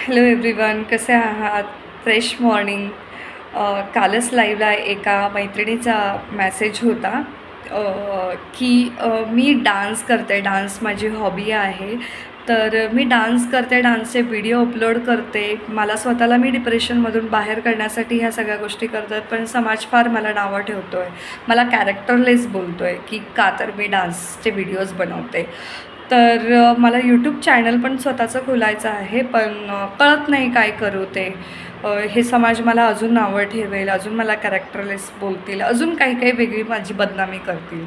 Hello everyone, कसे आहात? Fresh morning. कालच लाईव्हला एका मैत्रिणीचा मेसेज होता की मी डान्स करते, डान्स माझी हॉबी आहे. तर मी डान्स करते, डान्सचे व्हिडिओ अपलोड करते. मला स्वतःला मी डिप्रेशनमधून बाहेर काढण्यासाठी ह्या सगळ्या गोष्टी करतात, पण समाज फार मला नावं ठेवतो आहे, मला कॅरेक्टरलेस बोलतो आहे की का तर मी डान्सचे व्हिडिओज बनवते. तर मला यूट्यूब चॅनल पण स्वतःचं खोलायचं आहे, पण कळत नाही काय करू ते. हे समाज मला अजून नावं ठेवेल, अजून मला कॅरेक्टरलेस बोलतील, अजून काही काही वेगळी माझी बदनामी करतील.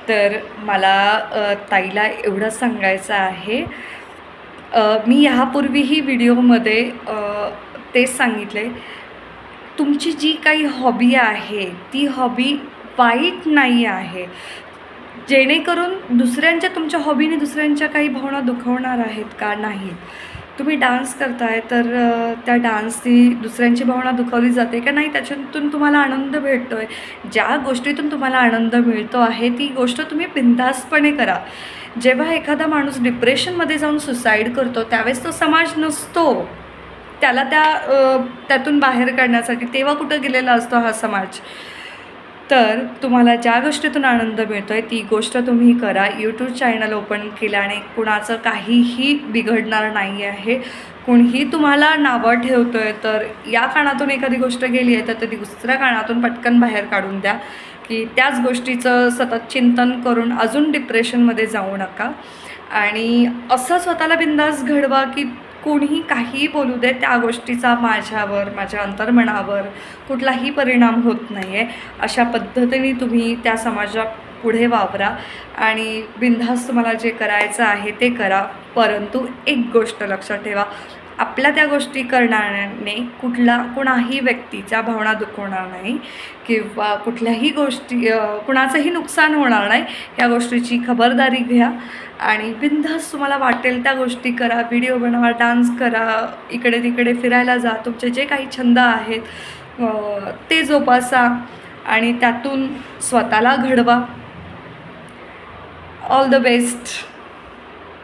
तर मला ताईला एवढं सांगायचं आहे, मी ह्यापूर्वीही व्हिडिओमध्ये तेच सांगितले, तुमची जी काही हॉबी आहे ती हॉबी वाईट नाही आहे. जेणेकरून दुसऱ्यांच्या तुमच्या हॉबीने दुसऱ्यांच्या काही भावना दुखवणार आहेत का? नाहीत. तुम्ही डान्स करताय तर त्या डान्सनी दुसऱ्यांची भावना दुखावली जाते का? नाही. त्याच्यातून तुम्हाला आनंद भेटतो आहे. ज्या गोष्टीतून तुम्हाला आनंद मिळतो आहे ती गोष्ट तुम्ही बिनधास्तपणे करा. जेव्हा एखादा माणूस डिप्रेशनमध्ये जाऊन सुसाईड करतो त्यावेळेस तो समाज नसतो त्याला त्यातून बाहेर काढण्यासाठी. तेव्हा कुठं गेलेला असतो हा समाज? तर तुम्हाला ज्या गोष्टीतून आनंद मिळतो आहे ती गोष्ट तुम्ही करा. यूट्यूब चॅनल ओपन केल्याने कुणाचं काहीही बिघडणार नाही आहे. कुणीही तुम्हाला नावं ठेवतो आहे तर या कानातून एखादी गोष्ट गेली आहे तर ती दुसऱ्या कानातून पटकन बाहेर काढून द्या, की त्याच गोष्टीचं सतत चिंतन करून अजून डिप्रेशनमध्ये जाऊ नका. आणि असं स्वतःला बिंदास घडवा की कोणीही काहीही बोलू दे, त्या गोष्टीचा माझ्यावर, माझ्या अंतर्मनावर कुठलाही परिणाम होत नाही आहे. अशा पद्धतीने तुम्ही त्या समाजापुढे वावरा आणि बिनधास्त तुम्हाला जे करायचं आहे ते करा. परंतु एक गोष्ट लक्षात ठेवा, आपल्या त्या गोष्टी करण्याने कुणाही व्यक्तीच्या भावना दुखवणार नाही किंवा कुठल्याही गोष्टी कुणाचंही नुकसान होणार नाही. या गोष्टीची खबरदारी घ्या आणि बिनधास्त तुम्हाला वाटेल त्या गोष्टी करा. व्हिडिओ बनवा, डान्स करा, इकडे तिकडे फिरायला जा, तुमचे जे काही छंद आहेत ते जोपासा आणि त्यातून स्वतःला घडवा. All the best.